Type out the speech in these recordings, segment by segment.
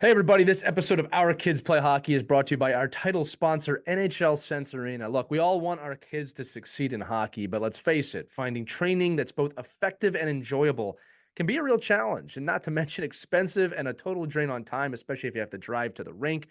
Hey, everybody. This episode of Our Kids Play Hockey is brought to you by our title sponsor, NHL Sense Arena. Look, we all want our kids to succeed in hockey, but let's face it, finding training that's both effective and enjoyable can be a real challenge, and not to mention expensive and a total drain on time, especially if you have to drive to the rink,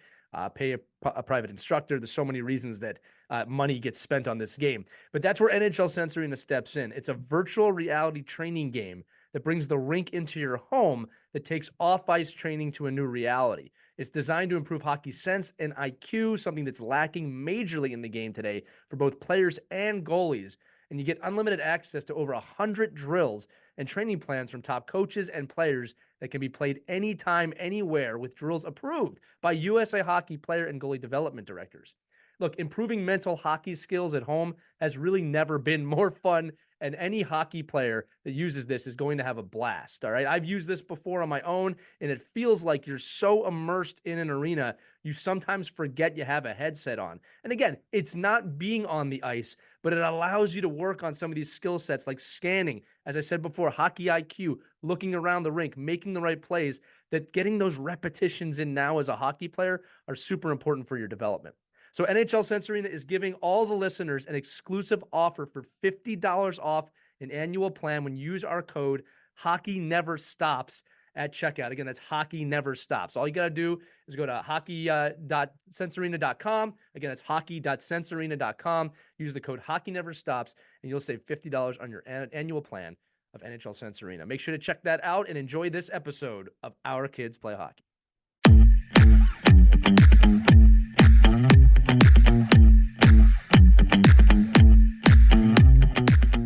pay a private instructor. There's so many reasons that money gets spent on this game. But that's where NHL Sense Arena steps in. It's a virtual reality training game that brings the rink into your home that takes off-ice training to a new reality. It's designed to improve hockey sense and IQ, something that's lacking majorly in the game today for both players and goalies. And you get unlimited access to over 100 drills and training plans from top coaches and players that can be played anytime, anywhere, with drills approved by USA Hockey player and goalie development directors. Look, improving mental hockey skills at home has really never been more fun, and any hockey player that uses this is going to have a blast. All right. I've used this before on my own, and it feels like you're so immersed in an arena, you sometimes forget you have a headset on. And again, it's not being on the ice, but it allows you to work on some of these skill sets like scanning, as I said before, hockey IQ, looking around the rink, making the right plays, that getting those repetitions in now as a hockey player are super important for your development. So NHL Sense Arena is giving all the listeners an exclusive offer for $50 off an annual plan when you use our code Hockey Never Stops at checkout. Again, that's Hockey Never Stops. All you got to do is go to hockey.sensearena.com. Again, that's hockey.sensearena.com. Use the code Hockey Never Stops, and you'll save $50 on your annual plan of NHL Sense Arena. Make sure to check that out and enjoy this episode of Our Kids Play Hockey.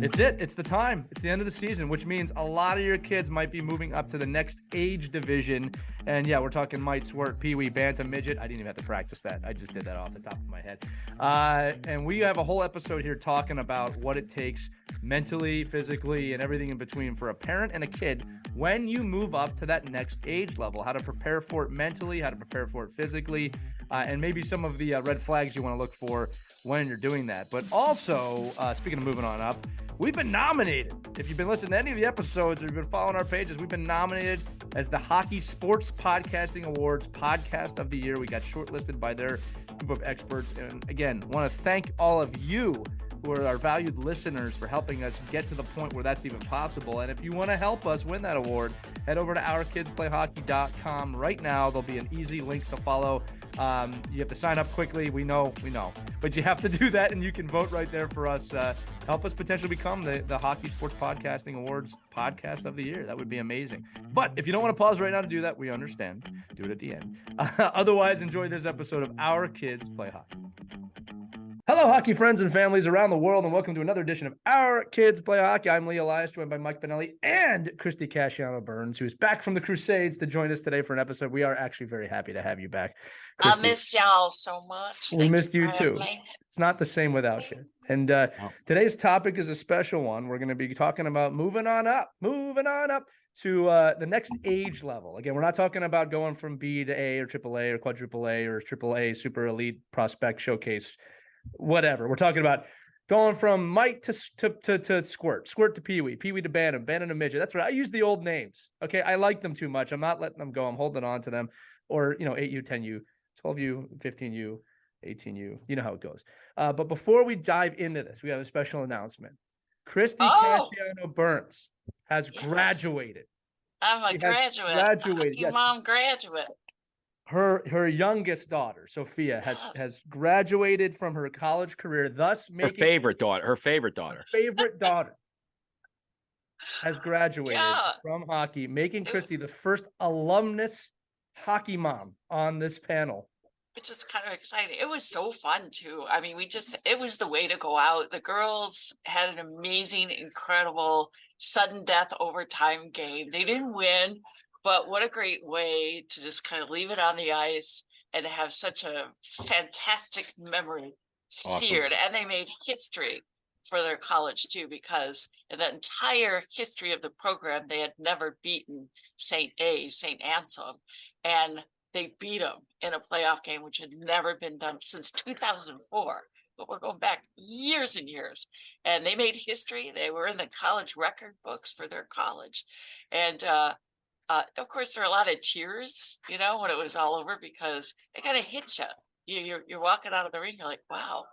It's it. It's the time. It's the end of the season, which means a lot of your kids might be moving up to the next age division. And yeah, we're talking mite, squirt, peewee, bantam, midget. I didn't even have to practice that. I just did that off the top of my head. And we have a whole episode here talking about what it takes mentally, physically, and everything in between for a parent and a kid when you move up to that next age level, how to prepare for it mentally, how to prepare for it physically, and maybe some of the red flags you want to look for when you're doing that. But also, speaking of moving on up, we've been nominated. If you've been listening to any of the episodes or you've been following our pages, we've been nominated as the Hockey Sports Podcasting Awards Podcast of the Year. We got shortlisted by their group of experts. And again, want to thank all of you who are our valued listeners for helping us get to the point where that's even possible. And if you want to help us win that award, head over to ourkidsplayhockey.com right now. There'll be an easy link to follow. You have to sign up quickly. We know, but you have to do that, and you can vote right there for us. Help us potentially become the Hockey Sports Podcasting Awards Podcast of the Year. That would be amazing. But if you don't want to pause right now to do that, we understand. Do it at the end. Otherwise, enjoy this episode of Our Kids Play Hockey. Hello, hockey friends and families around the world, and welcome to another edition of Our Kids Play Hockey. I'm Lee Elias, joined by Mike Benelli and Christy Casciano-Burns, who is back from the Crusades to join us today for an episode. We are actually very happy to have you back, Christy. I missed y'all so much. We missed you too. It's not the same without you. And today's topic is a special one. We're going to be talking about moving on up to the next age level. Again, we're not talking about going from B to A or triple A or quadruple A or triple A super elite prospect showcase, whatever. We're talking about going from mite to squirt to peewee, peewee to bantam, bantam to midget. That's right. I use the old names. Okay. I like them too much. I'm not letting them go. I'm holding on to them. Or, 8U, 10U, 12U, 15U, 18U. You know how it goes. But before we dive into this, we have a special announcement. Christy Casciano-Burns has graduated. I'm a graduate. Graduated. Yes. Mom graduate. Her youngest daughter, Sophia, has graduated from her college career, thus making her favorite daughter has graduated from hockey, making Christy the first alumnus hockey mom on this panel. Which is kind of exciting. It was so fun too. I mean, it was the way to go out. The girls had an amazing, incredible sudden death overtime game. They didn't win, but what a great way to just kind of leave it on the ice and have such a fantastic memory seared. Awesome. And they made history for their college too, because in the entire history of the program, they had never beaten St. Anselm. And they beat them in a playoff game, which had never been done since 2004. But we're going back years and years. And they made history. They were in the college record books for their college. And Of course, there are a lot of tears, when it was all over because it kind of hits you. You're walking out of the ring. You're like, wow,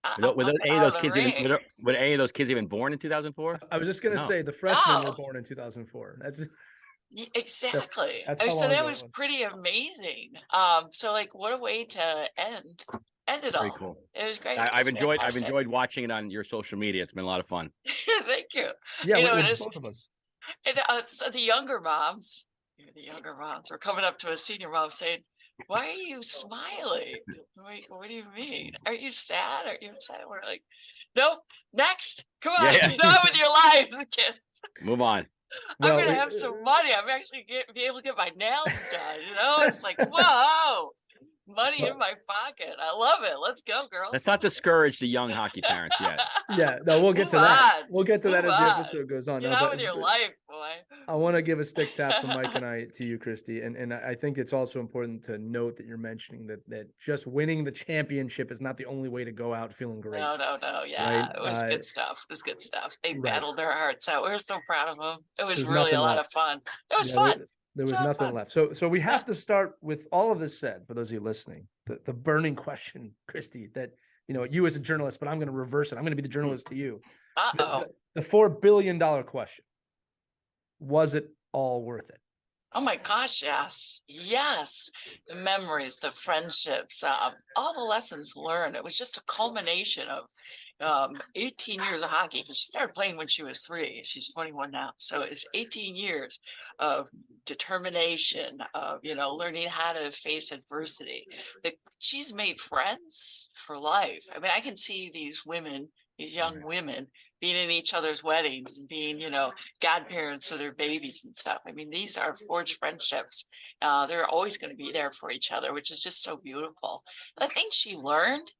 I'm Were walking any of out of those the kids even ring. were any of those kids even born in 2004? I was just gonna No. say the freshmen were No, born in 2004. That's that, exactly. that's And how so long that ago it was was. pretty amazing. So like, what a way to end it Very all. cool. It was great. It was I've fantastic. enjoyed watching it on your social media. It's been a lot of fun. Thank you. Yeah, And it's both of us. so the younger moms, the younger moms are coming up to a senior mom saying, "Why are you smiling? Wait, what do you mean? Are you sad? Are you upset?" We're like, "Nope. Next, come on, Yeah, get on with your lives, kids. Move on. I'm Well, gonna have some money. I'm actually be able to get my nails done. It's like, whoa, money in my pocket. I love it. Let's go, Let's girls." not discourage the young hockey parents yet. yeah, no, we'll get Move to that. on. We'll get to that Move as the on. episode goes on. Get No, on but with your life, boy. I want to give a stick tap from Mike and I to you, Christy, and I think it's also important to note that you're mentioning that just winning the championship is not the only way to go out feeling great. No. Yeah, Right? it was good stuff. It was good stuff. They Right. battled their hearts out. We were so proud of them. It was There's really a nothing lot left. of fun. It was Yeah, fun. there It's was a lot of nothing fun. left. So we have to start with all of this said, for those of you listening, the burning question, Christy, that you as a journalist, but I'm going to reverse it. I'm going to be the journalist to you. Uh-oh. The $4 billion question. Was it all worth it? Oh my gosh, yes. Yes. The memories, the friendships, all the lessons learned. It was just a culmination of 18 years of hockey. She started playing when she was 3. She's 21 now. So it's 18 years of determination, of, learning how to face adversity. She's made friends for life. I mean, I can see these women, these young women being in each other's weddings and being, godparents of their babies and stuff. I mean, these are forged friendships. They're always going to be there for each other, which is just so beautiful. The thing she learned,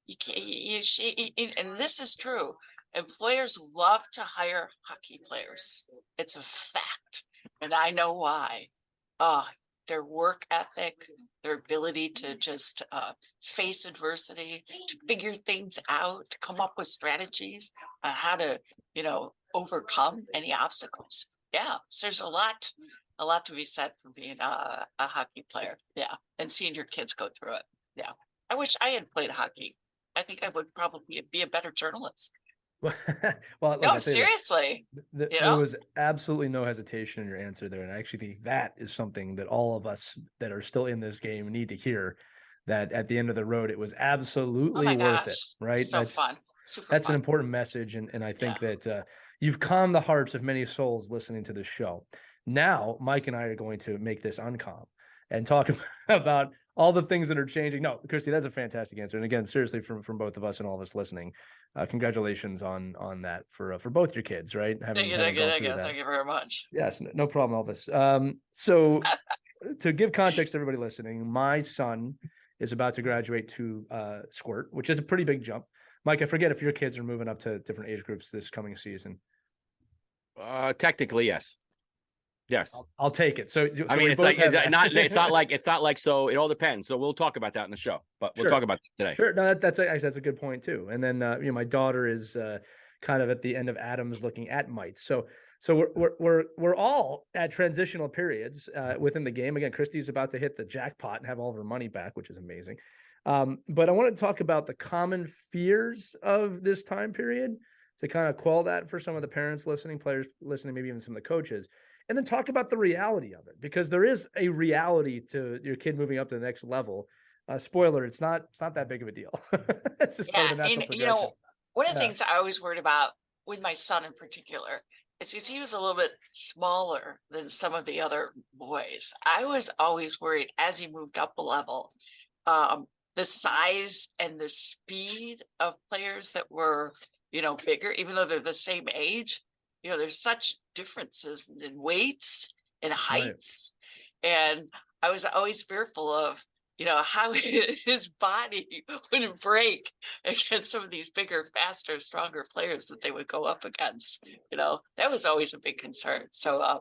and this is true, employers love to hire hockey players. It's a fact. And I know why. Their work ethic, their ability to just face adversity, to figure things out, to come up with strategies on how to, overcome any obstacles. Yeah, so there's a lot to be said for being a hockey player. Yeah, and seeing your kids go through it. Yeah, I wish I had played hockey. I think I would probably be a better journalist. Well, look, No, seriously. There was absolutely no hesitation in your answer there. And I actually think that is something that all of us that are still in this game need to hear, that at the end of the road, it was absolutely worth it. Right. So fun. Super that's fun. An important message. And I think that you've calmed the hearts of many souls listening to this show. Now, Mike and I are going to make this uncalm and talk about all the things that are changing. No, Christy, that's a fantastic answer. And again, seriously, from both of us and all of us listening, congratulations on that for both your kids, right? Thank you very much. Yes, no problem, Elvis. So to give context to everybody listening, my son is about to graduate to Squirt, which is a pretty big jump. Mike, I forget if your kids are moving up to different age groups this coming season. Technically, yes. Yes, I'll take it. So I mean, it's not like. So it all depends. So we'll talk about that in the show, but we'll talk about that today. Sure. No, that's a good point too. And then my daughter is kind of at the end of Adams, looking at mites. So we're all at transitional periods within the game. Again, Christy's about to hit the jackpot and have all of her money back, which is amazing. But I want to talk about the common fears of this time period to kind of quell that for some of the parents listening, players listening, maybe even some of the coaches. And then talk about the reality of it, because there is a reality to your kid moving up to the next level. Spoiler, it's not that big of a deal. It's just part of the natural progression. One of the things I always worried about with my son in particular is because he was a little bit smaller than some of the other boys. I was always worried as he moved up a level, the size and the speed of players that were, bigger, even though they're the same age. There's such differences in weights and heights. Right. And I was always fearful of, how his body would break against some of these bigger, faster, stronger players that they would go up against. That was always a big concern. So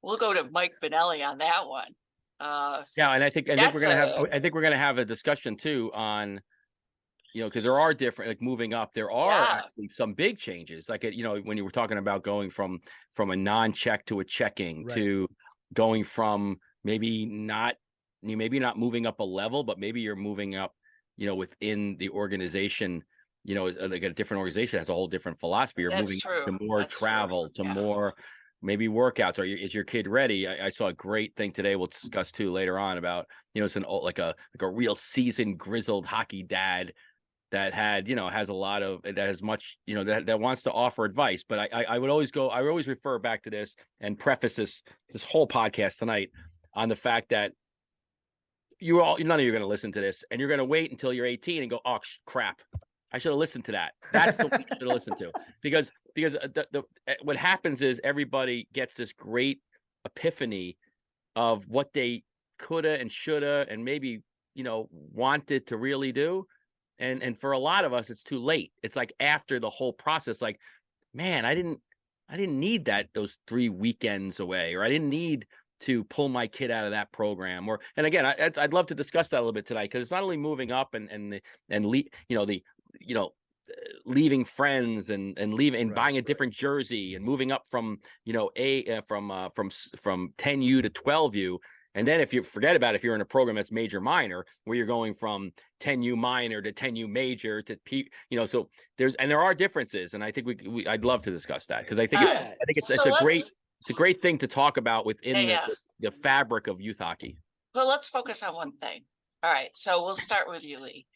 we'll go to Mike Benelli on that one. And I think we're gonna have a discussion too on, because there are different, like moving up, there are actually some big changes. Like, when you were talking about going from a non-check to a checking, to going from maybe not moving up a level, but maybe you're moving up, within the organization, like a different organization has a whole different philosophy. You're That's moving true. to more That's travel, true. to more maybe workouts. Or is your kid ready? I saw a great thing today. We'll discuss too later on about, it's like a real seasoned, grizzled hockey dad that has a lot of, that has much, that wants to offer advice. But I would always refer back to this and preface this whole podcast tonight on the fact that none of you are going to listen to this, and you're going to wait until you're 18 and go, oh crap, I should have listened to that. That's the one you should have listened to, because what happens is everybody gets this great epiphany of what they coulda and shoulda and maybe wanted to really do, and for a lot of us it's too late. It's like after the whole process, like, man, I didn't need those 3 weekends away, or I didn't need to pull my kid out of that program. And again, I'd love to discuss that a little bit tonight, because it's not only moving up and leaving friends and leaving and buying a different jersey and moving up from from 10U to 12U. And then if you forget about it, if you're in a program that's major minor, where you're going from 10U minor to 10U major to so there are differences, and I think I'd love to discuss that, because I think it's a great thing to talk about within the fabric of youth hockey. Well, let's focus on one thing. All right, so we'll start with you, Lee.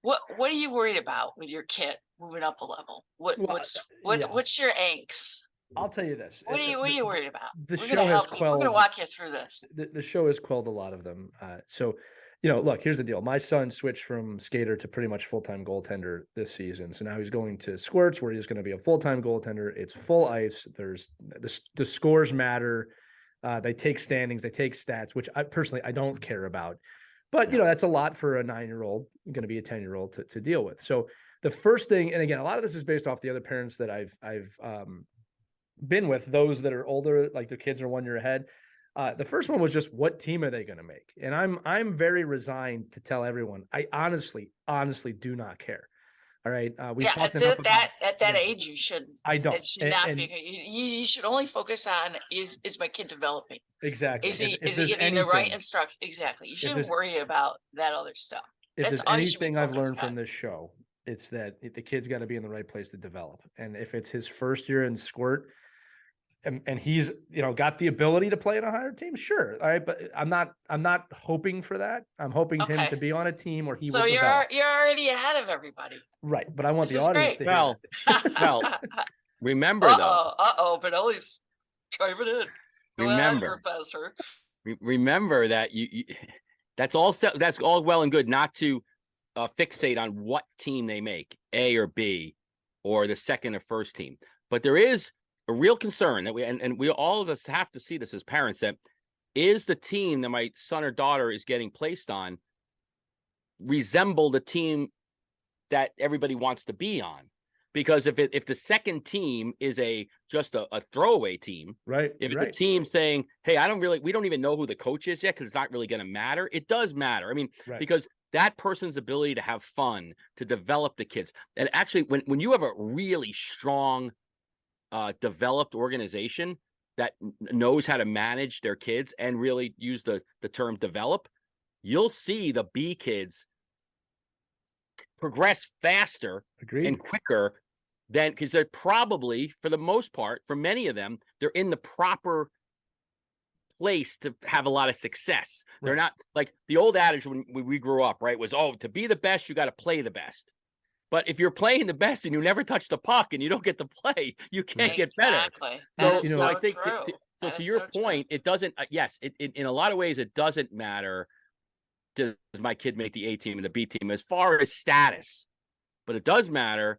What are you worried about with your kid moving up a level? What's your angst? I'll tell you this. What are you worried about? We're going to walk you through this. The show has quelled a lot of them. So, look, here's the deal. My son switched from skater to pretty much full-time goaltender this season. So now he's going to Squirts, where he's going to be a full-time goaltender. It's full ice. There's the scores matter. They take standings, they take stats, which I personally don't care about. But that's a lot for a 9-year-old, going to be a 10-year-old to deal with. So the first thing, and again, a lot of this is based off the other parents that I've been with, those that are older, like their kids are 1 year ahead. The first one was just, what team are they going to make? And I'm very resigned to tell everyone, I honestly do not care. All right. We talked at that age, you shouldn't. I don't. It should not be. You should only focus on is my kid developing? Exactly. Is he getting the right instruction? Exactly. You shouldn't worry about that other stuff. If there's anything I've learned from this show, it's that the kid's got to be in the right place to develop. And if it's his first year in Squirt, and he's got the ability to play in a higher team, sure, all right, but I'm not hoping for that. I'm hoping him to be on a team where he. So you're already ahead of everybody, right? But I want the audience to hear. Well, remember though. Benelli's chiming in. Remember that that's all well and good not to fixate on what team they make, A or B, or the second or first team, but there is a real concern that we all of us have to see this as parents, that is the team that my son or daughter is getting placed on resemble the team that everybody wants to be on? Because if the second team is just a throwaway team, right? If it's a team saying, hey, we don't even know who the coach is yet, because it's not really going to matter. It does matter. I mean, because that person's ability to have fun, to develop the kids. And actually, when you have a really strong developed organization that knows how to manage their kids and really use the term develop, you'll see the B kids progress faster and quicker than, because they're probably, for the most part, for many of them, they're in the proper place to have a lot of success. They're not like the old adage when we grew up, right? Was, to be the best, you got to play the best. But if you're playing the best and you never touch the puck and you don't get to play, you can't get better. So I think to your point, it doesn't. Yes, in a lot of ways it doesn't matter. Does my kid make the A team and the B team as far as status? But it does matter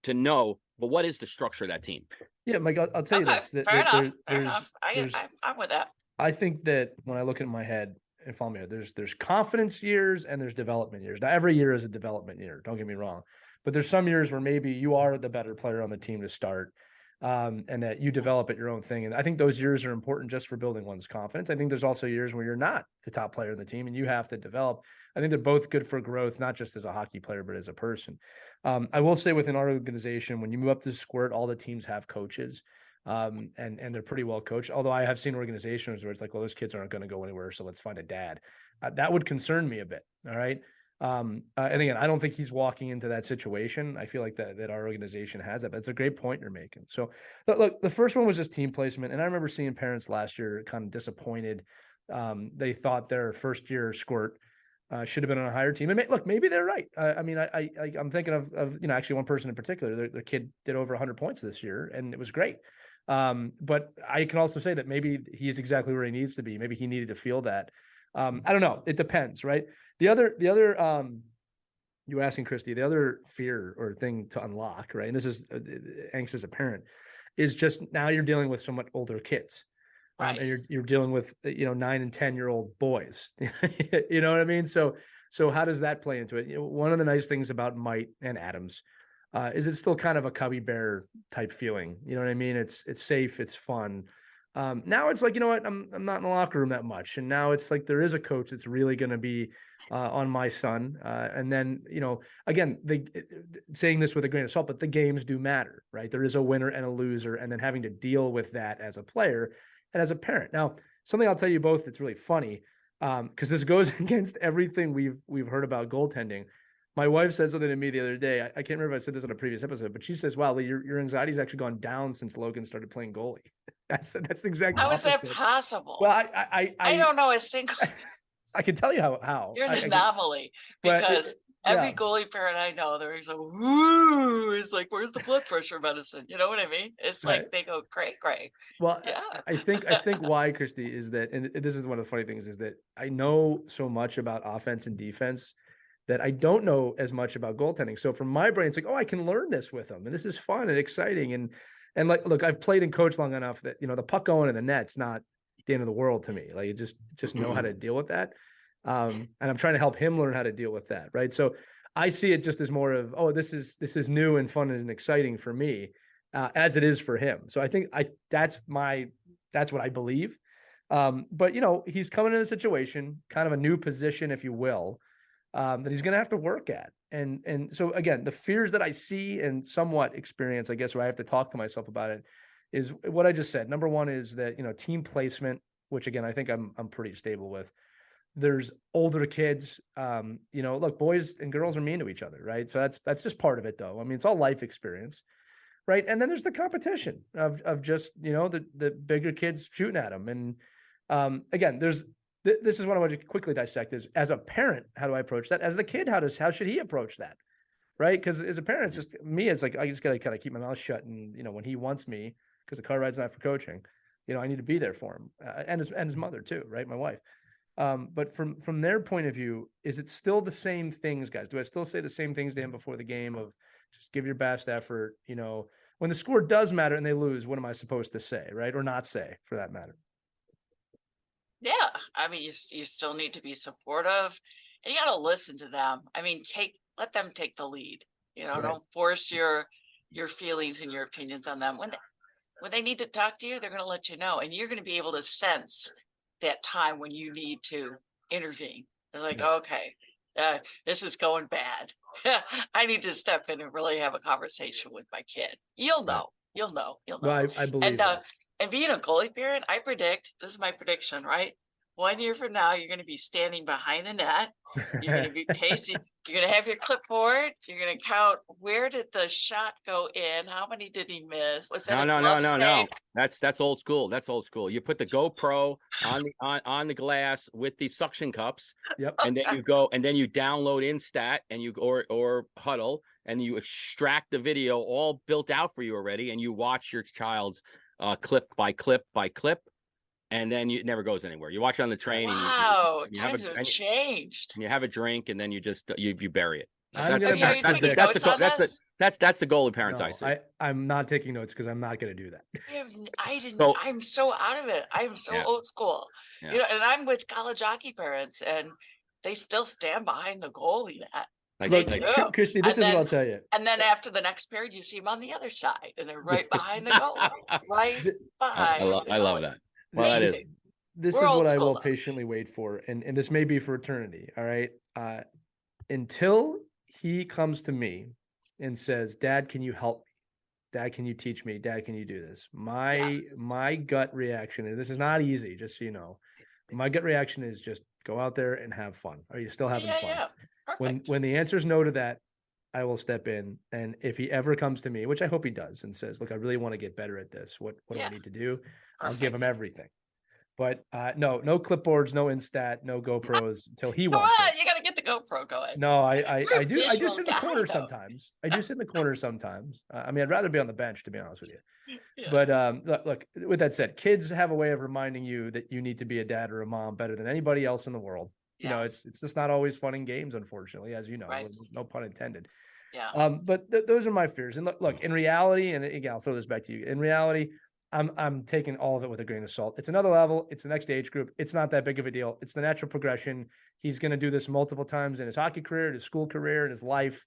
to know. But what is the structure of that team? Yeah, Mike, I'll tell you this. Fair enough. I'm with that. I think that when I look in my head, and follow me, there's confidence years and there's development years. Now, every year is a development year. Don't get me wrong, but there's some years where maybe you are the better player on the team to start, and that you develop at your own thing. And I think those years are important just for building one's confidence. I think there's also years where you're not the top player in the team and you have to develop. I think they're both good for growth, not just as a hockey player, but as a person. I will say within our organization, when you move up to Squirt, all the teams have coaches. And they're pretty well coached. Although I have seen organizations where it's like, well, those kids aren't going to go anywhere, so let's find a dad. That would concern me a bit. All right. And again, I don't think he's walking into that situation. I feel like that our organization has that, but it's a great point you're making. So look, the first one was just team placement. And I remember seeing parents last year kind of disappointed. They thought their first year squirt should have been on a higher team. And look, maybe they're right. I mean, I'm thinking of actually one person in particular. Their kid did over 100 points this year, and it was great. But I can also say that maybe he's exactly where he needs to be. Maybe he needed to feel that. I don't know. It depends, right? The other, you were asking Christy, the other fear or thing to unlock, right? And this is angst as a parent, is just now you're dealing with somewhat older kids. Right. And you're dealing with 9 and 10-year-old boys. You know what I mean? So how does that play into it? One of the nice things about Might and Adams is it's still kind of a cubby bear type feeling. You know what I mean? It's safe, it's fun. Now it's like, you know what, I'm not in the locker room that much, and now it's like there is a coach that's really going to be on my son. And then again, saying this with a grain of salt, but the games do matter, right? There is a winner and a loser, and then having to deal with that as a player and as a parent. Now, something I'll tell you both that's really funny, because this goes against everything we've heard about goaltending. My wife said something to me the other day. I can't remember if I said this on a previous episode, but she says, "Wow, Lee, your anxiety's actually gone down since Logan started playing goalie." That's the exact How is opposite. that possible? Well, I don't know a single. I can tell you how. You're an anomaly, but because every goalie parent I know, they're like, "Woo!" It's like, "Where's the blood pressure medicine?" You know what I mean? It's Right. like they go, "Great." Well, Yeah. I think why, Christy, is that, and this is one of the funny things, is that I know so much about offense and defense that I don't know as much about goaltending. So from my brain, it's like, oh, I can learn this with them, and this is fun and exciting. And like, look, I've played and coached long enough that the puck going in the net's not the end of the world to me. Like, you just know how to deal with that. And I'm trying to help him learn how to deal with that, right? So I see it just as more of, oh, this is new and fun and exciting for me, as it is for him. So I think that's what I believe. But he's coming in a situation, kind of a new position, if you will, that he's going to have to work at. And so again, the fears that I see and somewhat experience, I guess, where I have to talk to myself about it, is what I just said. Number one is that, team placement, which again, I think I'm pretty stable with. There's older kids, look, boys and girls are mean to each other, right? So that's just part of it, though. I mean, it's all life experience, right? And then there's the competition of just, the bigger kids shooting at them. And again, this is what I want to quickly dissect is, as a parent, how do I approach that? As the kid, how should he approach that? Right? Because as a parent, it's just me, it's like, I just got to kind of keep my mouth shut. And, when he wants me, because the car ride's not for coaching, I need to be there for him, and his mother too, right? My wife. But from their point of view, is it still the same things, guys? Do I still say the same things to him before the game of just give your best effort? When the score does matter and they lose, what am I supposed to say, right? Or not say, for that matter? Yeah, I mean, you still need to be supportive, and you got to listen to them. I mean, let them take the lead. Right. Don't force your feelings and your opinions on them. When they need to talk to you, they're going to let you know, and you're going to be able to sense that time when you need to intervene. They're like, okay, this is going bad. I need to step in and really have a conversation with my kid. You'll know. Right. You'll know. Well, I believe that. And being a goalie parent, I predict, this is my prediction, right? 1 year from now, you're going to be standing behind the net. You're going to be pacing. You're going to have your clipboard. You're going to count, where did the shot go in? How many did he miss? Was that no. That's old school. That's old school. You put the GoPro on the glass with the suction cups. Yep. And then you go, and then you download Instat and or Huddle, and you extract the video all built out for you already, and you watch your child's clip by clip by clip, and then it never goes anywhere. You watch it on the train. Wow, times have changed. And you have a drink, and then you just you bury it. That's the goalie parents I see. I'm not taking notes because I'm not going to do that. I'm so out of it. I'm so old school. Yeah. And I'm with college hockey parents, and they still stand behind the goalie net. Look, Christy, this is what I'll tell you. And then after the next period, you see them on the other side, and they're right behind the goal. Right behind. I love that. Well, this is what I will patiently wait for, and this may be for eternity. All right, until he comes to me and says, "Dad, can you help me? Dad, can you teach me? Dad, can you do this? Yes. My gut reaction, and this is not easy, just so you know. My gut reaction is just go out there and have fun. Are you still having Yeah, fun? yeah. Perfect. When the answer is no to that, I will step in. And if he ever comes to me, which I hope he does, and says, "Look, I really want to get better at this. What do I Yeah. need to do?" I'll give him Perfect. everything. But no clipboards, no Instat, no GoPros until he Come wants it. on, you got to get the GoPro going. No, You're a I do visual sit in the guy, corner though. sometimes. I do sit in the corner sometimes. I mean, I'd rather be on the bench, to be honest with you. Yeah. But look, with that said, kids have a way of reminding you that you need to be a dad or a mom better than anybody else in the world. You know, Yes. it's just not always fun in games, unfortunately, as you know. Right. No pun intended. Yeah. But those are my fears. And look, in reality, and again, I'll throw this back to you. In reality, I'm taking all of it with a grain of salt. It's another level. It's the next age group. It's not that big of a deal. It's the natural progression. He's going to do this multiple times in his hockey career, in his school career, in his life.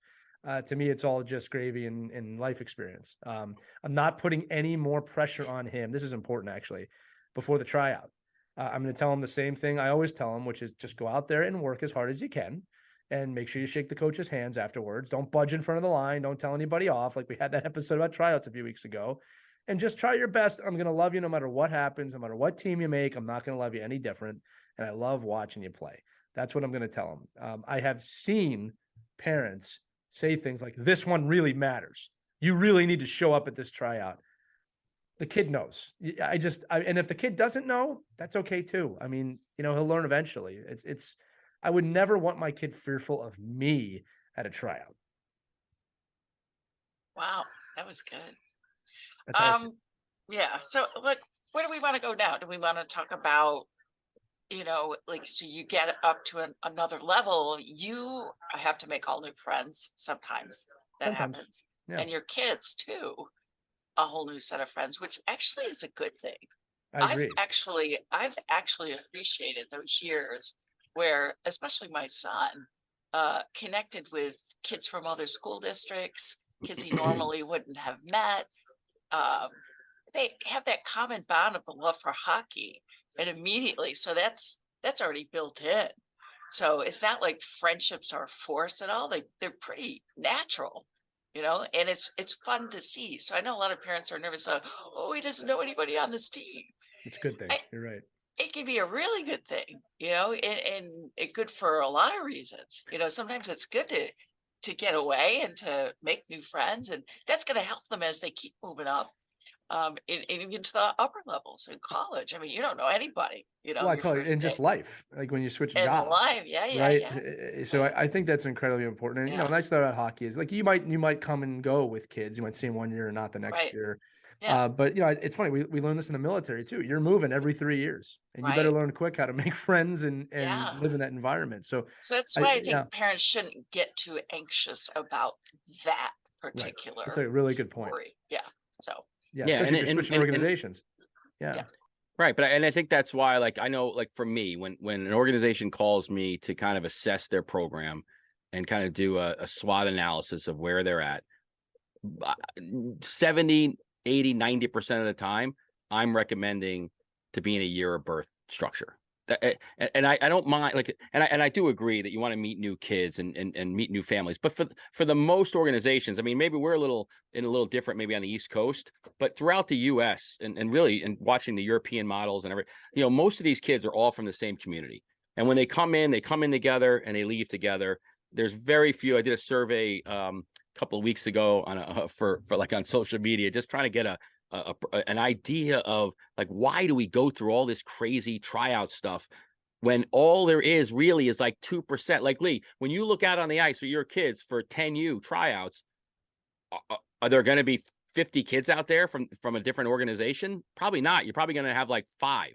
To me, it's all just gravy and life experience. I'm not putting any more pressure on him. This is important, actually, before the tryout. I'm going to tell him the same thing I always tell him, which is just go out there and work as hard as you can. And make sure you shake the coach's hands afterwards. Don't budge in front of the line. Don't tell anybody off. Like we had that episode about tryouts a few weeks ago. And just try your best. I'm going to love you no matter what happens, no matter what team you make. I'm not going to love you any different. And I love watching you play. That's what I'm going to tell them. I have seen parents say things like, this one really matters. You really need to show up at this tryout. The kid knows. And if the kid doesn't know, that's okay too. I mean, he'll learn eventually. I would never want my kid fearful of me at a tryout. Wow, that was good. That's how I feel. Yeah. So, look, where do we want to go now? Do we want to talk about, so you get up to another level, you have to make all new friends sometimes. That Sometimes, happens. yeah. And your kids too, a whole new set of friends, which actually is a good thing. I agree. I've actually appreciated those years where, especially my son, connected with kids from other school districts, kids he normally wouldn't have met. They have that common bond of the love for hockey, and immediately, so that's already built in. So it's not like friendships are forced at all. They're pretty natural, and it's fun to see. So I know a lot of parents are nervous. Oh, he doesn't know anybody on this team. It's a good thing. You're right. It can be a really good thing, and it good for a lot of reasons. Sometimes it's good to get away and to make new friends, and that's going to help them as they keep moving up, and even to the upper levels in college. I mean, you don't know anybody, Well, I your tell you, first in just day. life, like when you switch And jobs, live, yeah, right? yeah. So I think that's incredibly important. And Yeah. nice thing about hockey is like you might come and go with kids. You might see them one year and not the next Right. year. Yeah. But it's funny. We learned this in the military too. You're moving every 3 years, and you better Right. learn quick how to make friends and Yeah. live in that environment. So that's why I think yeah, parents shouldn't get too anxious about that right. particular That's a really good point. story. Yeah. So Yeah, Yeah, especially if you're switching organizations. Yeah. Yeah. Right. But I think that's why, like, I know, like for me, when an organization calls me to kind of assess their program and kind of do a SWOT analysis of where they're at, 70, 80, 90% of the time, I'm recommending to be in a year of birth structure. And I don't mind, like, and I do agree that you want to meet new kids and meet new families. But for the most organizations, I mean, maybe we're a little different, maybe on the East Coast, but throughout the US and really, and watching the European models and most of these kids are all from the same community. And when they come in together and they leave together. There's very few. I did a survey a couple of weeks ago on for like on social media, just trying to get an idea of like, why do we go through all this crazy tryout stuff when all there is really is like 2%? Like, Lee, when you look out on the ice with your kids for 10U tryouts, are there going to be 50 kids out there from a different organization? Probably not. You're probably going to have like 5.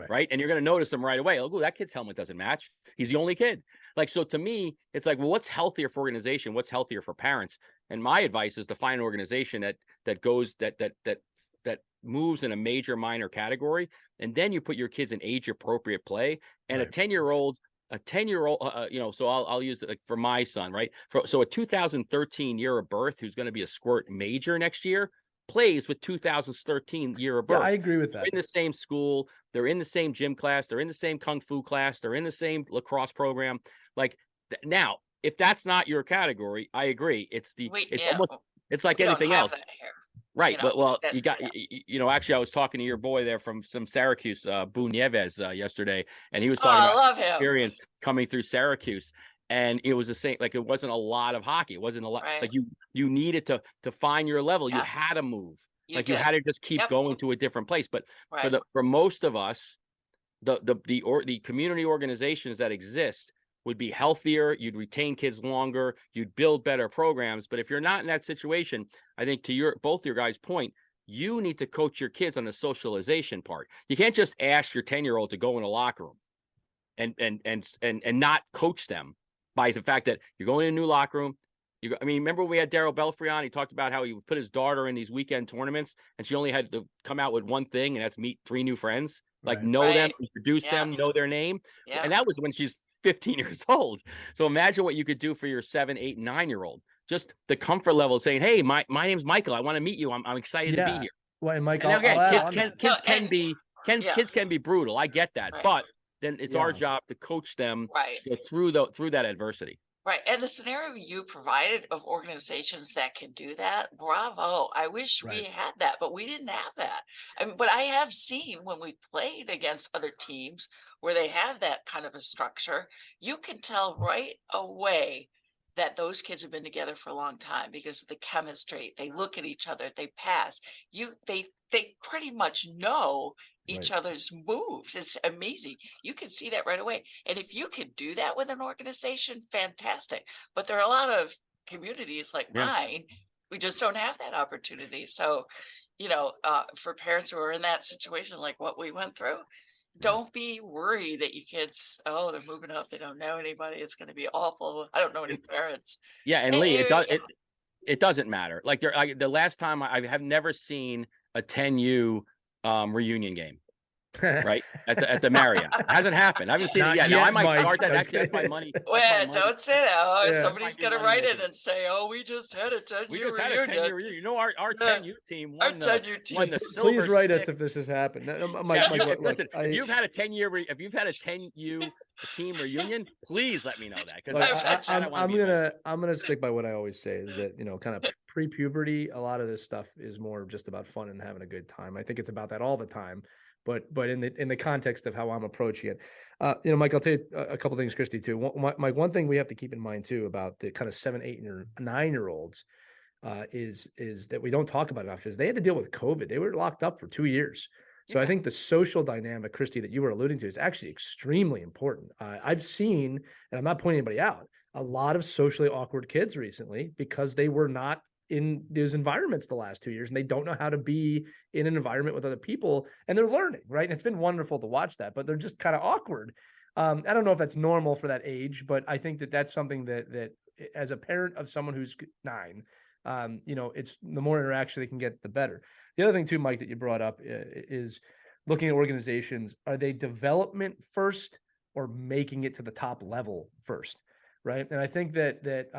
Right. And you're going to notice them right away. Oh, that kid's helmet doesn't match. He's the only kid. Like, so to me, it's like, well, what's healthier for organization? What's healthier for parents? And my advice is to find an organization that moves in a major minor category. And then you put your kids in age appropriate play. And Right. a 10-year-old, so I'll use it like for my son, right? So a 2013 year of birth, who's going to be a squirt major next year, plays with 2013 year of birth. Yeah, I agree with that. They're in the same school. They're in the same gym class. They're in the same kung fu class. They're in the same lacrosse program. Like now, if that's not your category, I agree. It's like anything else. Right. But well, that, you got, actually, I was talking to your boy there from some Syracuse, Boo Nieves, yesterday, and he was oh, talking I about love his him. experience coming through Syracuse. And it was the same, like it wasn't a lot of hockey. It wasn't a lot, Right. like you needed to find your level. You Yes. had to move. You Like did. you had to just keep Yep. going to a different place. But Right. for most of us, the community organizations that exist would be healthier. You'd retain kids longer. You'd build better programs. But if you're not in that situation, I think to both your guys' point, you need to coach your kids on the socialization part. You can't just ask your 10-year-old to go in a locker room and not coach them by the fact that you're going in a new locker room. Remember when we had Daryl Belfry on? He talked about how he would put his daughter in these weekend tournaments, and she only had to come out with one thing, and that's meet 3 new friends. Like Right. know them, Right. introduce them, Yes. know their name. Yeah. And that was when she's 15 years old. So imagine what you could do for your 7, 8, 9-year-old. Just the comfort level of saying, "Hey, my name's Michael. I want to meet you. I'm excited to be here." Well, and Mike, And I'll again, add kids on can that. kids No, can and- be Yeah. kids can be brutal. I get that, Right. but then it's our Yeah. job to coach them Right. through that adversity. Right. And the scenario you provided of organizations that can do that, bravo. I wish we Right. had that, but we didn't have that. But I have seen when we played against other teams where they have that kind of a structure, you can tell right away that those kids have been together for a long time because of the chemistry. They look at each other, they pass. They pretty much know each Right. other's moves. It's amazing. You can see that right away. And if you can do that with an organization, fantastic. But there are a lot of communities like Yeah. mine, we just don't have that opportunity. So, for parents who are in that situation, like what we went through, don't be worried that your kids, they're moving up. They don't know anybody. It's going to be awful. I don't know any parents. Yeah, and And Lee, you- it doesn't matter. Like the last time I have never seen a 10U reunion game, right? At the Marriott. It hasn't happened. I haven't seen Not it yet. Now I yet, might Mike. start that. I was That's my kidding. money. Well, don't say that. Oh, Yeah. somebody's Might be going to money write it making. and say, we just had a 10-year We just had a reunion. 10-year reunion. Our Yeah. 10U team Our won 10-year won team. the Please silver write us stick. if this has happened. No, Yeah, Mike, look, listen, I- if you've had a 10U team reunion, please let me know that because Look, I'm gonna stick by what I always say is that kind of pre-puberty, a lot of this stuff is more just about fun and having a good time. I think it's about that all the time, but in the context of how I'm approaching it, Mike, I'll tell you a couple things, Christy, too. One thing we have to keep in mind too about the kind of 7, 8, and 9-year-olds is that we don't talk about enough is they had to deal with COVID. They were locked up for 2 years. So I think the social dynamic, Christy, that you were alluding to is actually extremely important. I've seen, and I'm not pointing anybody out, a lot of socially awkward kids recently because they were not in those environments the last 2 years and they don't know how to be in an environment with other people and they're learning, right? And it's been wonderful to watch that, but they're just kind of awkward. I don't know if that's normal for that age, but I think that that's something that as a parent of someone who's 9, it's the more interaction they can get, the better. The other thing too, Mike, that you brought up is looking at organizations. Are they development first or making it to the top level first? Right. And I think that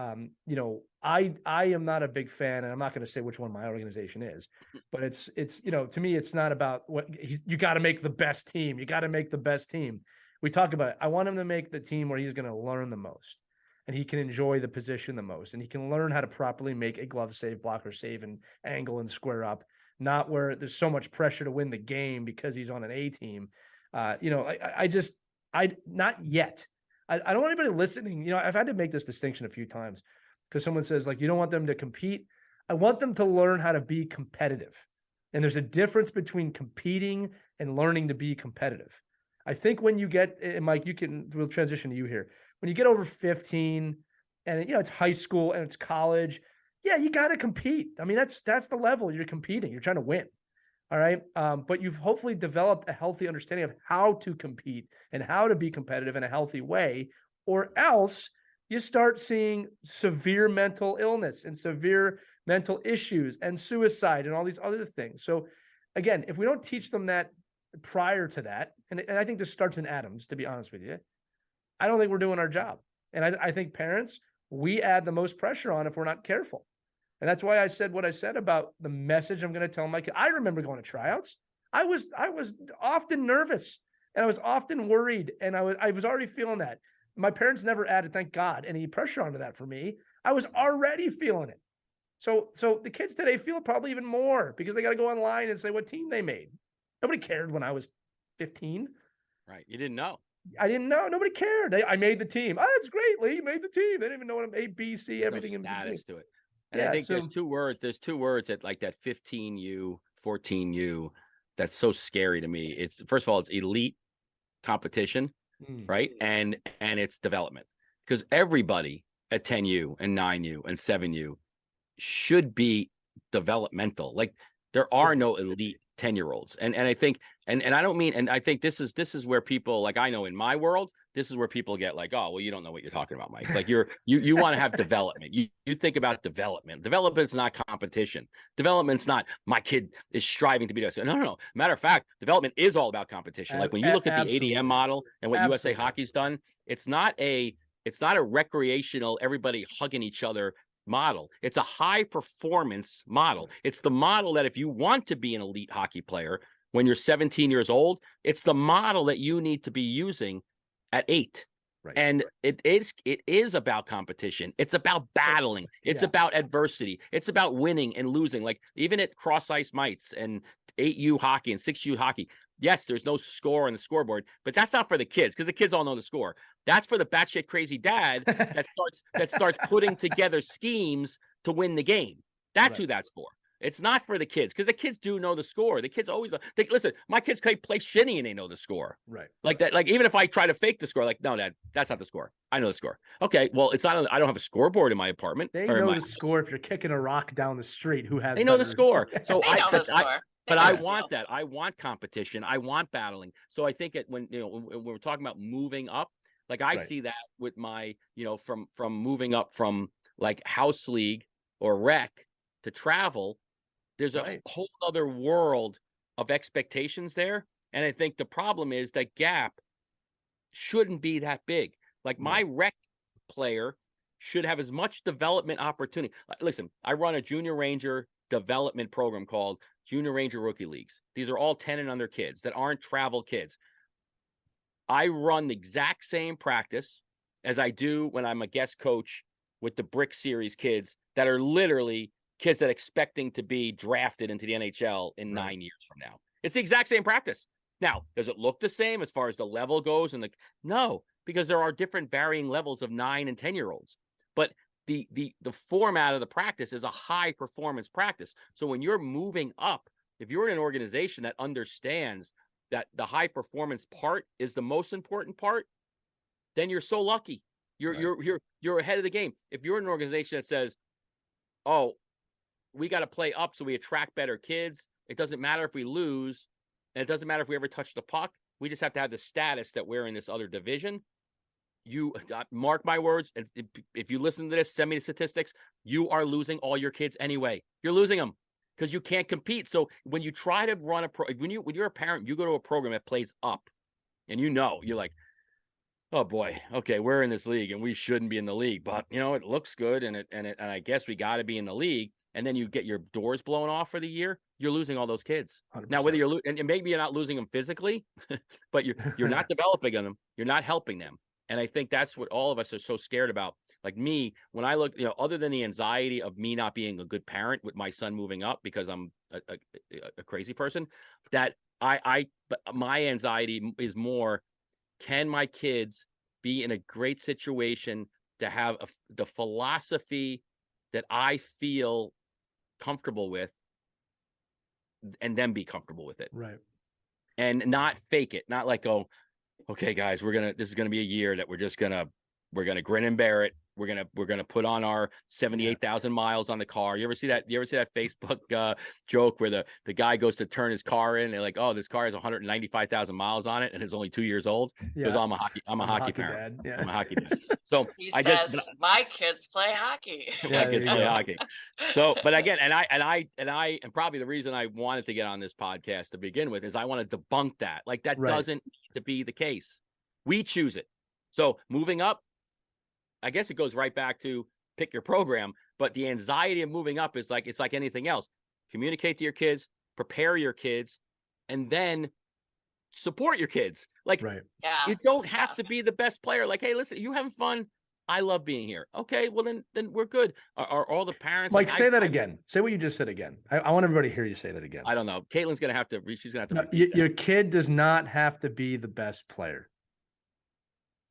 I am not a big fan, and I'm not going to say which one my organization is, but it's to me, it's not about you got to make the best team. You got to make the best team. We talk about it. I want him to make the team where he's going to learn the most and he can enjoy the position the most, and he can learn how to properly make a glove save, blocker save, and angle and square up, not where there's so much pressure to win the game because he's on an A team. Not yet. I don't want anybody listening. I've had to make this distinction a few times because someone says like, you don't want them to compete. I want them to learn how to be competitive. And there's a difference between competing and learning to be competitive. I think when you get, and Mike, we'll transition to you here. When you get over 15 and it's high school and it's college, yeah, you got to compete. I mean, that's the level you're competing. You're trying to win. All right. But you've hopefully developed a healthy understanding of how to compete and how to be competitive in a healthy way, or else you start seeing severe mental illness and severe mental issues and suicide and all these other things. So again, if we don't teach them that prior to that, and I think this starts in Adams, to be honest with you, I don't think we're doing our job. And I think parents, we add the most pressure on if we're not careful. And that's why I said what I said about the message I'm going to tell my kid. I remember going to tryouts. I was often nervous and I was often worried, and I was already feeling that. My parents never added, thank God, any pressure onto that for me. I was already feeling it. So the kids today feel it probably even more because they got to go online and say what team they made. Nobody cared when I was 15. Right. You didn't know. I didn't know. Nobody cared. I made the team. Oh, that's great. Lee made the team. They didn't even know what A, B, C, There's everything no in between. status to it. And Yeah, I think so there's two words that like that 15U, 14U, that's so scary to me. It's first of all, it's elite competition, right? And it's development. Because everybody at 10U and 9U and 7U should be developmental. Like there are no elite 10-year-olds. And I think and I don't mean, and I think this is where people, like, I know in my world, this is where people get like, oh, well, you don't know what you're talking about, Mike. Like you want to have development. You think about development. Development's not competition. Development's not my kid is striving to be this. No. Matter of fact, development is all about competition. Like when you look at the ADM model and what USA Hockey's done, it's not a recreational, everybody hugging each other model. It's a high performance model. It's the model that if you want to be an elite hockey player when you're 17 years old, it's the model that you need to be using at 8. Right. And it is about competition. It's about battling. It's about adversity. It's about winning and losing. Like even at cross ice mites and 8U hockey and 6U hockey, yes, there's no score on the scoreboard, but that's not for the kids because the kids all know the score. That's for the batshit crazy dad that starts putting together schemes to win the game. That's who that's for. It's not for the kids because the kids do know the score. The kids always listen. My kids play shinny and they know the score. Right. Like that. Like even if I try to fake the score, like no, Dad, that's not the score. I know the score. Okay, well, it's not. I don't have a scoreboard in my apartment. They know the score if you're kicking a rock down the street. Who has? They know the score. So they know the score. But I want that. I want competition. I want battling. So I think when we're talking about moving up, like I see that with my, from moving up from like house league or rec to travel, there's a whole other world of expectations there. And I think the problem is that gap shouldn't be that big. Like my rec player should have as much development opportunity. Listen, I run a junior ranger development program called Junior Ranger Rookie Leagues. These are all 10 and under kids that aren't travel kids. I run the exact same practice as I do when I'm a guest coach with the Brick Series kids that are literally kids that are expecting to be drafted into the NHL in 9 years from now. It's the exact same practice. Now, does it look the same as far as the level goes? No, because there are different varying levels of 9 and 10-year-olds. But the format of the practice is a high performance practice. So when you're moving up, if you're in an organization that understands that the high performance part is the most important part, then you're so lucky. You're ahead of the game. If you're in an organization that says, "Oh, we got to play up so we attract better kids. It doesn't matter if we lose, and it doesn't matter if we ever touch the puck. We just have to have the status that we're in this other division." You mark my words, and if you listen to this, send me the statistics. You are losing all your kids anyway. You're losing them because you can't compete. So when you try to run when you're a parent, you go to a program that plays up, and you're like, oh boy, okay, we're in this league and we shouldn't be in the league, but it looks good, and I guess we got to be in the league. And then you get your doors blown off for the year. You're losing all those kids. 100%. Now, whether you're and maybe you're not losing them physically, but you're not developing them. You're not helping them. And I think that's what all of us are so scared about. Like me, when I look, other than the anxiety of me not being a good parent with my son moving up because I'm a crazy person, that my anxiety is more, can my kids be in a great situation to have the philosophy that I feel comfortable with, and then be comfortable with it. Right. And not fake it. Not like, oh, okay, guys, this is gonna be a year that we're gonna grin and bear it. We're gonna put on our 78,000 miles on the car. You ever see that Facebook joke where the guy goes to turn his car in? They're like, oh, this car has 195,000 miles on it, and it's only 2 years old. Because I'm a hockey parent. Yeah. I'm a hockey dad. So he says my kids play hockey. My kids play hockey. So, but again, and probably the reason I wanted to get on this podcast to begin with is I want to debunk that. Like that doesn't need to be the case. We choose it. So moving up, I guess it goes right back to pick your program, but the anxiety of moving up is it's like anything else. Communicate to your kids, prepare your kids, and then support your kids. Like, you don't have to be the best player. Like, hey, listen, you having fun? I love being here. Okay, well then we're good. Are all the parents Mike, like, say that again. Say what you just said again. I want everybody to hear you say that again. I don't know. Caitlin's gonna have to. She's gonna have to No, repeat that. your kid does not have to be the best player.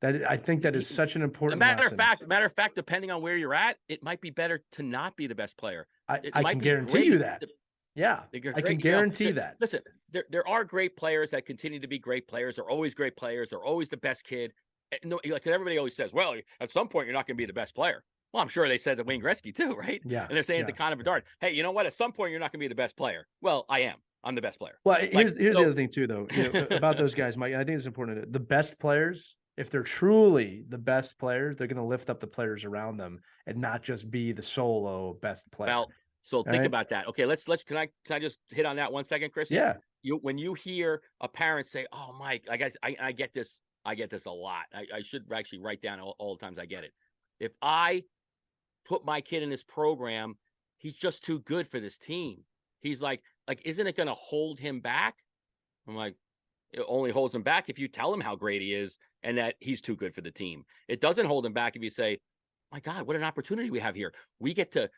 That I think that is such an important lesson. Matter of fact, depending on where you're at, it might be better to not be the best player. I can guarantee you that. Yeah, I can guarantee that. Listen, there are great players that continue to be great players. They're always great players. They're always the best kid. No, like everybody always says, well, at some point you're not going to be the best player. Well, I'm sure they said to Wayne Gretzky too, right? Yeah. And they're saying to Connor Bedard, hey, you know what? At some point you're not going to be the best player. Well, I am. I'm the best player. Well, here's the other thing too, though, about those guys, Mike. And I think it's important. The best players, if they're truly the best players, they're going to lift up the players around them and not just be the solo best player. Well, so think about that. Okay, let's can I just hit on that 1 second, Chris? Yeah. When you hear a parent say, "Oh, Mike, I get this a lot." I should actually write down all the times I get it. If I put my kid in this program, he's just too good for this team. He's like, isn't it going to hold him back? I'm like, it only holds him back if you tell him how great he is and that he's too good for the team. It doesn't hold him back if you say, my God, what an opportunity we have here. We get to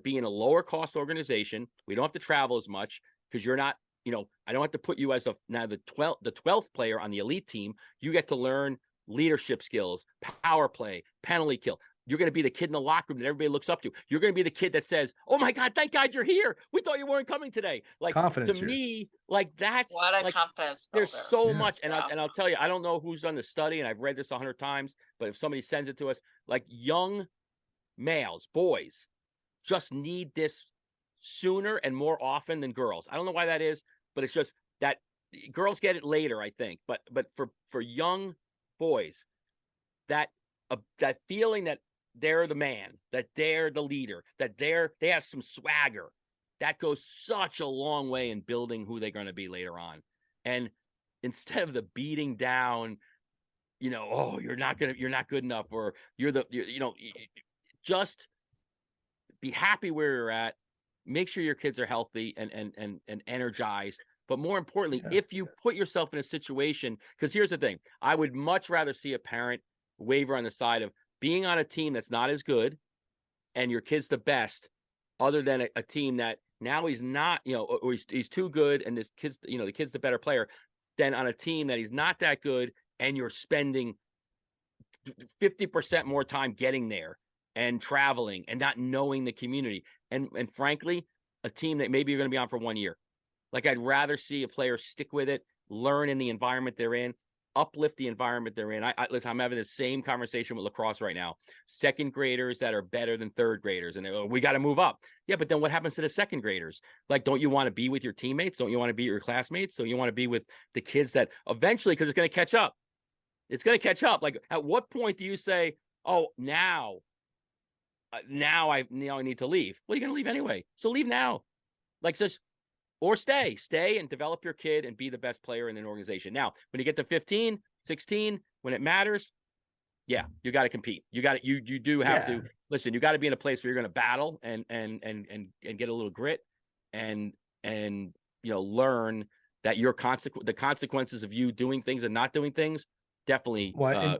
be in a lower cost organization. We don't have to travel as much because you're not, I don't have to put you as now the 12th player on the elite team. You get to learn leadership skills, power play, penalty kill. You're going to be the kid in the locker room that everybody looks up to. You're going to be the kid that says, oh my God, thank God you're here. We thought you weren't coming today. Like, confidence to here. me, like that's What a confidence builder. There's so much. And I'll tell you, I don't know who's done the study, and I've read this 100 times, but if somebody sends it to us, like young males, boys, just need this sooner and more often than girls. I don't know why that is, but it's just that girls get it later, I think. But for young boys, that feeling that they're the man, that they're the leader, that they have some swagger, that goes such a long way in building who they're going to be later on. And instead of the beating down, oh, you're not good enough, or just be happy where you're at. Make sure your kids are healthy and energized. But more importantly, if you put yourself in a situation, because here's the thing, I would much rather see a parent waver on the side of being on a team that's not as good and your kid's the best, other than a team that now he's not, or he's too good and this kid's, the kid's the better player, than on a team that he's not that good and you're spending 50% more time getting there and traveling and not knowing the community. And frankly, a team that maybe you're going to be on for 1 year. Like, I'd rather see a player stick with it, learn in the environment they're in, uplift the environment they're in. Listen, I'm having the same conversation with lacrosse right now. Second graders that are better than third graders, and we got to move up. Yeah, but then what happens to the second graders? Like, don't you want to be with your teammates? Don't you want to be your classmates? Don't you want to be with the kids that eventually, because it's going to catch up. It's going to catch up. Like, at what point do you say, oh, now I need to leave? Well, you're going to leave anyway. So leave now. Like, just, or stay and develop your kid and be the best player in an organization. Now, when you get to 15, 16, when it matters, yeah, you got to compete. You do have to listen. You got to be in a place where you're going to battle and get a little grit and learn that the consequences of you doing things and not doing things definitely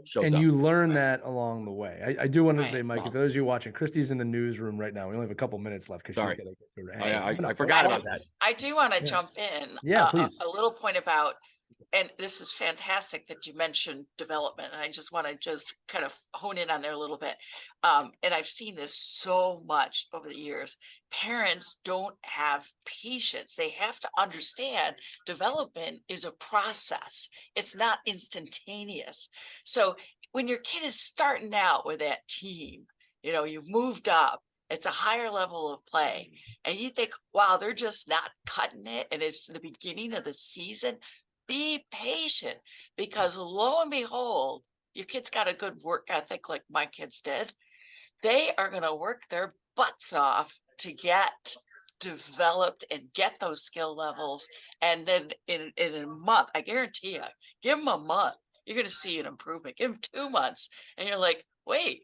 shows and up. you learn that along the way. I do want to say, Mike, if those of you watching, Christy's in the newsroom right now. We only have a couple minutes left because she's got to get through her. I forgot about that. I do want to jump in. Yeah, please. A little point about, and this is fantastic that you mentioned development, and I just want to just kind of hone in on there a little bit. And I've seen this so much over the years. Parents don't have patience. They have to understand development is a process. It's not instantaneous. So when your kid is starting out with that team, you've moved up, it's a higher level of play, and you think, wow, they're just not cutting it, and it's the beginning of the season. Be patient, because lo and behold, your kid's got a good work ethic like my kids did. They are going to work their butts off to get developed and get those skill levels. And then in a month, I guarantee you, give them a month, you're going to see an improvement. Give them 2 months, and you're like, wait,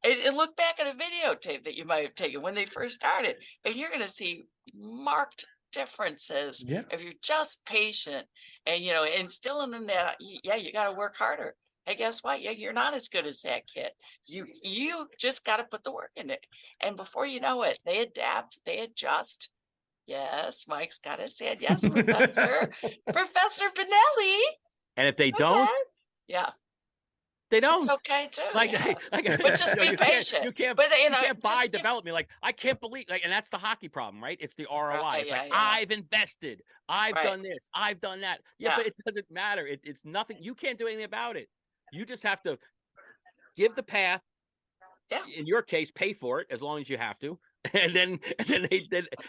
and look back at a videotape that you might have taken when they first started, and you're going to see marked differences if you're just patient and instill in them that you got to work harder. hey, guess what? You're not as good as that kid. You just got to put the work in it. And before you know it, they adapt, they adjust. Yes, Mike's got his hand. Yes, Professor Benelli. And if they don't, Okay. Yeah, they it's don't. okay too. Like, Yeah. but just be patient. You can't, But you you know, can't buy just give- development. Like, I can't believe, like, and that's the hockey problem, right? It's the ROI. It's yeah, like, yeah. I've invested, I've Right. done this, I've done that. Yeah, Yeah. but it doesn't matter. It's nothing. You can't do anything about it. You just have to give the path. Yeah. In your case, pay for it as long as you have to, and then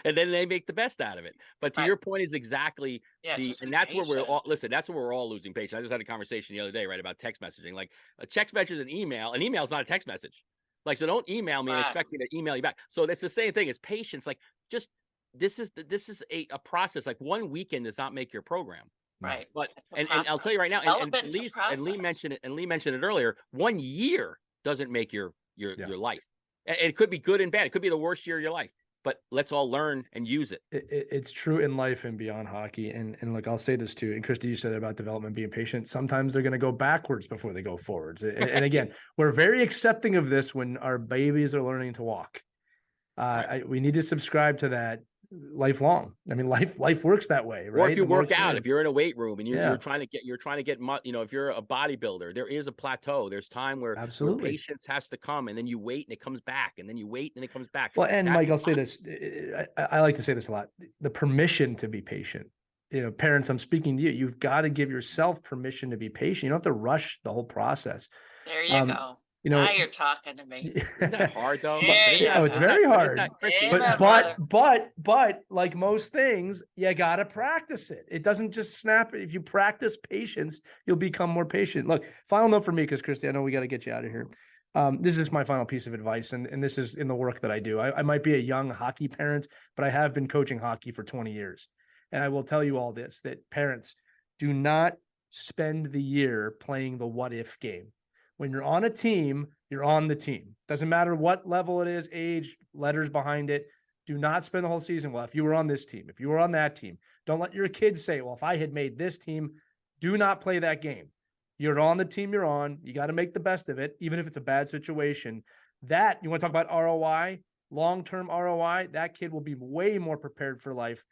they make the best out of it. But to Right. your point is exactly Yeah, the, just and be that's where we're patient. all, listen, that's where we're all losing patience. I just had a conversation the other day, right, about text messaging. Like, a text message is an email is not a text message. Like, so don't email me and Right. expect me to email you back. So it's the same thing as patience. Like, just this is a process. Like, one weekend does not make your program. Right. But It's a and I'll tell you right now, Development's a Lee process. mentioned it, and Lee mentioned it earlier. 1 year doesn't make your Yeah. life. And it could be good and bad. It could be the worst year of your life. But let's all learn and use it. It's true in life and beyond hockey. And look, I'll say this too. And Christy, you said about development being patient. Sometimes they're going to go backwards before they go forwards. And again, we're very accepting of this when our babies are learning to walk. We need to subscribe to that lifelong. I mean, life works that way, right? Or if you The more work out, if experience. you're in a weight room and Yeah. you're trying to get, if you're a bodybuilder, there is a plateau. There's time where Absolutely. patience has to come, and then you wait and it comes back, and then you wait and it comes back. Well, and That's Mike, I'll say fine. this. I like to say this a lot. The permission to be patient. You know, parents, I'm speaking to you. You've got to give yourself permission to be patient. You don't have to rush the whole process. There you go. You know, Now you're talking to me. Isn't that hard though? Yeah, it's very hard. Christy, Amen, isn't that brother. But like most things, you got to practice it. It doesn't just snap. If you practice patience, you'll become more patient. Look, final note for me, because Christy, I know we got to get you out of here. This is my final piece of advice, and this is in the work that I do. I might be a young hockey parent, but I have been coaching hockey for 20 years. And I will tell you all this, that parents, do not spend the year playing the what if game. When you're on a team, you're on the team. Doesn't matter what level it is, age, letters behind it. Do not spend the whole season. Well, if you were on this team, if you were on that team, don't let your kids say, well, if I had made this team, do not play that game. You're on the team you're on. You got to make the best of it, even if it's a bad situation. That, you want to talk about ROI, long-term ROI, that kid will be way more prepared for life.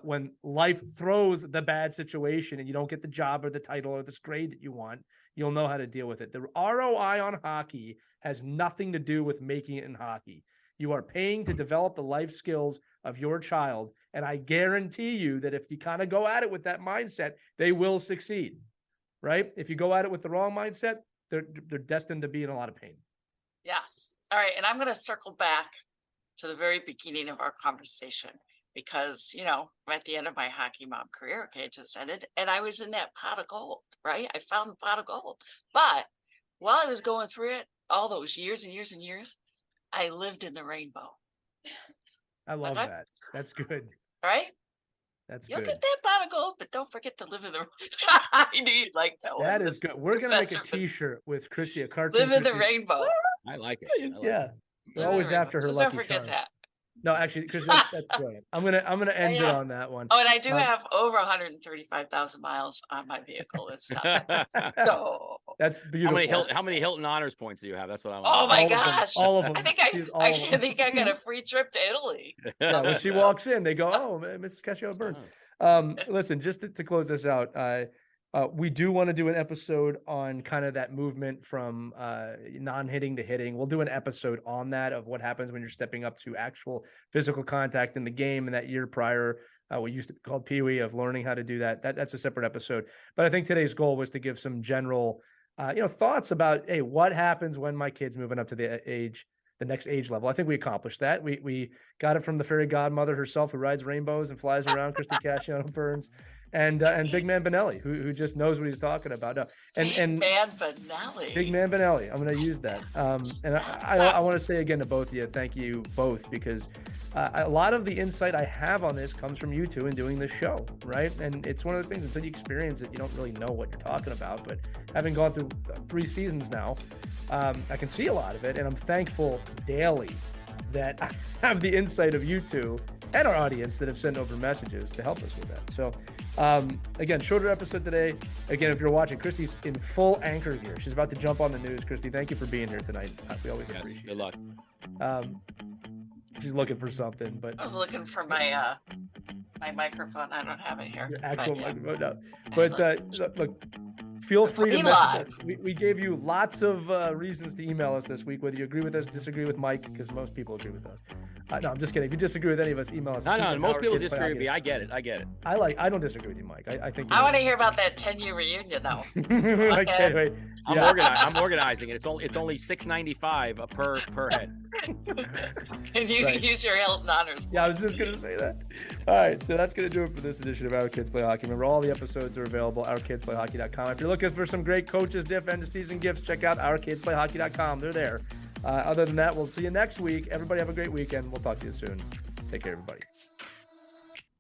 When life throws the bad situation and you don't get the job or the title or this grade that you want, you'll know how to deal with it. The ROI on hockey has nothing to do with making it in hockey. You are paying to develop the life skills of your child. And I guarantee you that if you kind of go at it with that mindset, they will succeed, right? If you go at it with the wrong mindset, they're destined to be in a lot of pain. Yes. All right. And I'm going to circle back to the very beginning of our conversation because, you know, I'm at the end of my hockey mom career. Okay. It just ended. And I was in that pot of gold, right? I found the pot of gold. But while I was going through it, all those years and years and years, I lived in the rainbow. I love Okay. that. That's good. Right? That's You'll good. get that pot of gold, but don't forget to live in the I need like that one. That is good. We're going to make a Professor, but t-shirt with Christy, a cartoon. live in the Christy. rainbow. I like it. I like Yeah. it. We're Live in the always rainbow. after her Just lucky don't forget charms. that. No, actually, Chris, that's brilliant. I'm gonna end it Yeah. on that one. Oh, and I do Um, have over 135,000 miles on my vehicle. It's not so. That's beautiful. How many Hilton honors points do you have? That's what I want. Oh my All of them. gosh. All of them. I think She has all I of them. think I got a free trip to Italy. Yeah, when she walks in, they go, "Oh, Mrs. Cascio Burns." Listen, just to close this out, we do want to do an episode on kind of that movement from non-hitting to hitting. We'll do an episode on that, of what happens when you're stepping up to actual physical contact in the game. And that year prior, what used to be called Pee-wee, of learning how to do that. That's a separate episode. But I think today's goal was to give some general, thoughts about, hey, what happens when my kid's moving up to the next age level. I think we accomplished that. We got it from the fairy godmother herself, who rides rainbows and flies around, Christy Cascio Burns, and Big Man Benelli, who just knows what he's talking about. No, and Man Benelli. Big Man Benelli, I'm going to use that. And I want to say again to both of you, thank you both, because a lot of the insight I have on this comes from you two in doing this show, right? And it's one of those things, until you experience it, you don't really know what you're talking about. But having gone through 3 seasons now, I can see a lot of it, and I'm thankful daily that I have the insight of you two and our audience that have sent over messages to help us with that. So again, shorter episode today. Again, if you're watching, Christy's in full anchor gear. She's about to jump on the news. Christy, thank you for being here tonight. We always appreciate it. Good luck. She's looking for something, but I was looking for my my microphone. I don't have it here. your actual But, microphone. No. But look, feel free to Be message live. us. We gave you lots of reasons to email us this week, whether you agree with us, disagree with Mike, because most people agree with us. No, I'm just kidding. If you disagree with any of us, email us. No, most people team@OurKidsPlayHockey. disagree with me. I get it. I don't disagree with you, Mike. I think I want to hear about that 10-year reunion though. Okay, wait. I'm Yeah. I'm organizing it. It's only $6.95 per head. And you Right. can use your health and honors. Yeah, I was just gonna say that. All right, so that's gonna do it for this edition of Our Kids Play Hockey. Remember, all the episodes are available at OurKidsPlayHockey.com. If you're looking for some great coaches, diff, end of season gifts, check out OurKidsPlayHockey.com. They're there. Other than that, we'll see you next week. Everybody have a great weekend. We'll talk to you soon. Take care, everybody.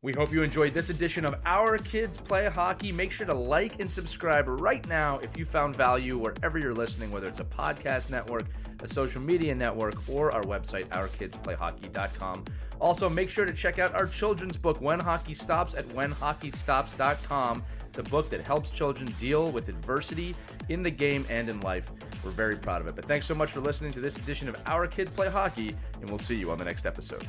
We hope you enjoyed this edition of Our Kids Play Hockey. Make sure to like and subscribe right now if you found value wherever you're listening, whether it's a podcast network, a social media network, or our website, OurKidsPlayHockey.com. Also, make sure to check out our children's book, When Hockey Stops, at WhenHockeyStops.com. It's a book that helps children deal with adversity in the game and in life. We're very proud of it. But thanks so much for listening to this edition of Our Kids Play Hockey, and we'll see you on the next episode.